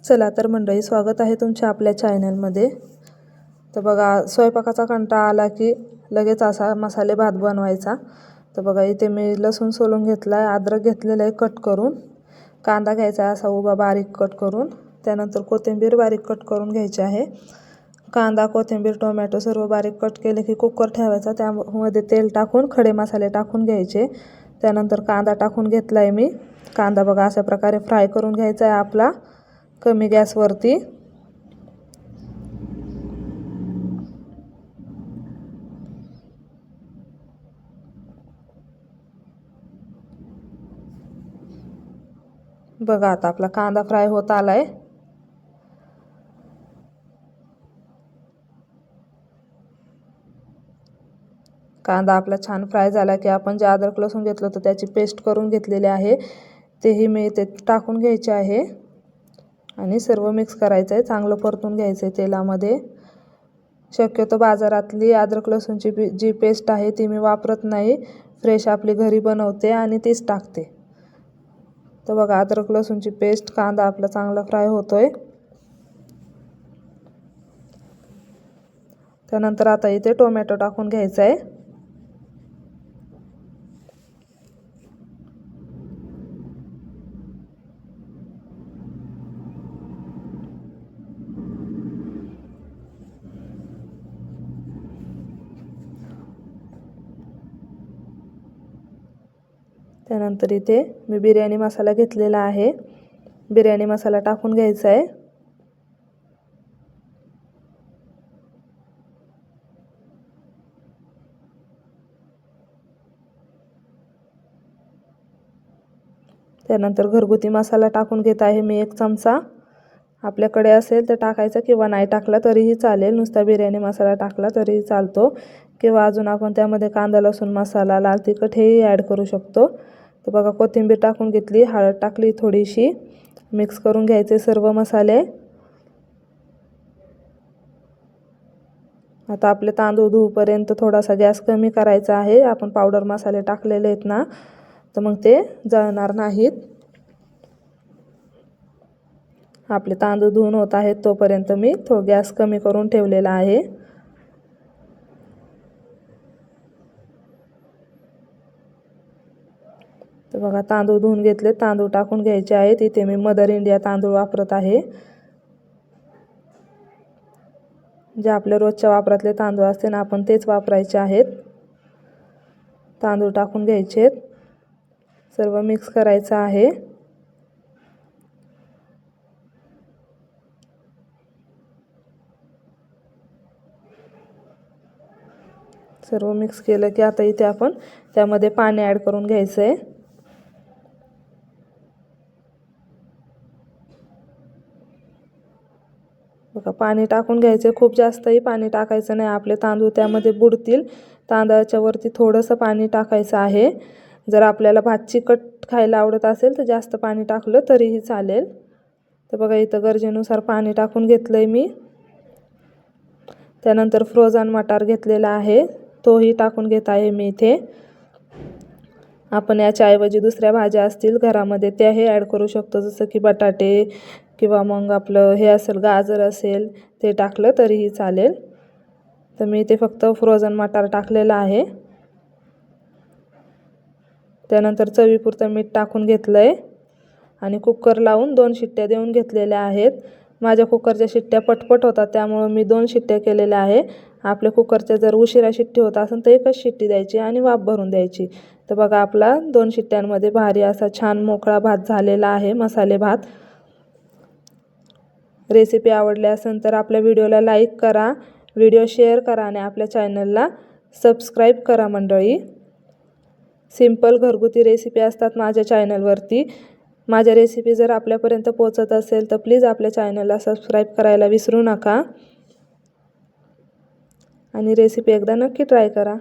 चला तर मंडळी, स्वागत आहे तुमच्या आपल्या चॅनलमध्ये. तर बघा, स्वयंपाकाचा कंटाळा आला की लगेच असा मसाले भात बनवायचा. तर बघा, इथे मी लसूण सोलून घेतला आहे, अद्रक घेतलेलं आहे कट करून, कांदा घ्यायचा आहे असा उभा बारीक कट करून, त्यानंतर कोथिंबीर बारीक कट करून घ्यायची आहे. कांदा, कोथिंबीर, टोमॅटो सर्व बारीक कट केले की कुकर ठेवायचा, त्यामध्ये तेल टाकून खडे मसाले टाकून घ्यायचे. त्यानंतर कांदा टाकून घेतला आहे मी. कांदा बघा अशा प्रकारे फ्राय करून घ्यायचा आहे आपला कमी गॅसवरती. बघा आता आपला कांदा फ्राय होत आलाय. कांदा आपला छान फ्राय झाला की आपण जे अद्रक लसूण घेतलं होतं त्याची पेस्ट करून घेतलेली आहे, तेही मी ते टाकून घ्यायचे आहे आणि सर्व मिक्स करायचं आहे. चांगलं परतून घ्यायचं आहे तेलामध्ये. शक्यतो बाजारातली अद्रक लसूणची जी पेस्ट आहे ती मी वापरत नाही, फ्रेश आपली घरी बनवते आणि तीच टाकते. तर बघा, अद्रक लसूणची पेस्ट, कांदा आपला चांगला फ्राय होतोय. त्यानंतर आता इथे टोमॅटो टाकून घ्यायचा आहे. त्यानंतर इथे मी बिर्याणी मसाला घेतलेला आहे, बिर्याणी मसाला टाकून घ्यायचा आहे. त्यानंतर घरगुती मसाला टाकून घेत आहे मी 1 चमचा. आपल्याकडे असेल तर टाकायचा किंवा नाही टाकला तरीही चालेल, नुसता बिर्याणी मसाला टाकला तरीही चालतो, किंवा अजून आपण त्यामध्ये कांदा लसूण मसाला, लाल तिखट हेही ॲड करू शकतो. तर बघा, कोथिंबीर टाकून घेतली, हळद टाकली थोडीशी, मिक्स करून घ्यायचे सर्व मसाले. आता आपले तांदूळ धुवूपर्यंत थोडासा गॅस कमी करायचा आहे. आपण पावडर मसाले टाकलेले आहेत ना, तर मग ते जळणार नाहीत. आपले तांदूळ धुवून होत आहेत तोपर्यंत मी गॅस कमी करून ठेवलेला आहे. तर बघा, तांदूळ धुवून घेतले, तांदूळ टाकून घ्यायचे आहेत. इथे मी मदर इंडिया तांदूळ वापरत आहे, जे आपल्या रोजच्या वापरातले तांदूळ असते ना, आपण तेच वापरायचे आहेत. तांदूळ टाकून घ्यायचे आहेत, सर्व मिक्स करायचं आहे. सर्व मिक्स केलं की आता इथे आपण त्यामध्ये पाणी ॲड करून घ्यायचं आहे. बघा, पाणी टाकून घ्यायचं, खूप जास्तही पाणी टाकायचं नाही, आपले तांदूळ त्यामध्ये बुडतील. तांदळाच्या वरती थोडंसं पाणी टाकायचं आहे. जर आपल्याला भात चिकट खायला आवडत असेल तर जास्त पाणी टाकलं तरीही चालेल. तर बघा, इथं गरजेनुसार पाणी टाकून घेतलं आहे मी. त्यानंतर फ्रोझन मटार घेतलेला आहे, तोही टाकून घेत आहे मी इथे. आपण याच्याऐवजी दुसऱ्या भाज्या असतील घरामध्ये त्याही ॲड करू शकतो, जसं की बटाटे किंवा मग आपलं हे असेल गाजर असेल ते टाकलं तरीही चालेल. तर मी इथे फक्त फ्रोझन मटार टाकलेला आहे. त्यानंतर चवीपुरतं मीठ टाकून घेतलं आहे आणि कुकर लावून 2 शिट्ट्या देऊन घेतलेल्या आहेत. माझ्या कुकरच्या शिट्ट्या पटपट होतात, त्यामुळं मी 2 शिट्ट्या केलेल्या आहे. आपल्या कुकरच्या जर उशिरा शिट्टी होत असेल तर 1च शिट्टी द्यायची आणि वाफ भरून द्यायची. तर बघा, आपला 2 शिट्ट्यांमध्ये भारी असा छान मोकळा भात झालेला आहे, मसाले भात. रेसिपी आवडली असेल तर आपल्या व्हिडिओला लाईक करा, व्हिडिओ शेअर करा आणि आपल्या चॅनलला सबस्क्राईब करा मंडळी. सिंपल घरगुती रेसिपी असतात माझ्या चॅनलवरती. माझ्या रेसिपी जर आपल्यापर्यंत पोहोचत असेल तर प्लीज आपल्या चॅनलला सबस्क्राईब करायला विसरू नका आणि रेसिपी एकदा नक्की ट्राय करा.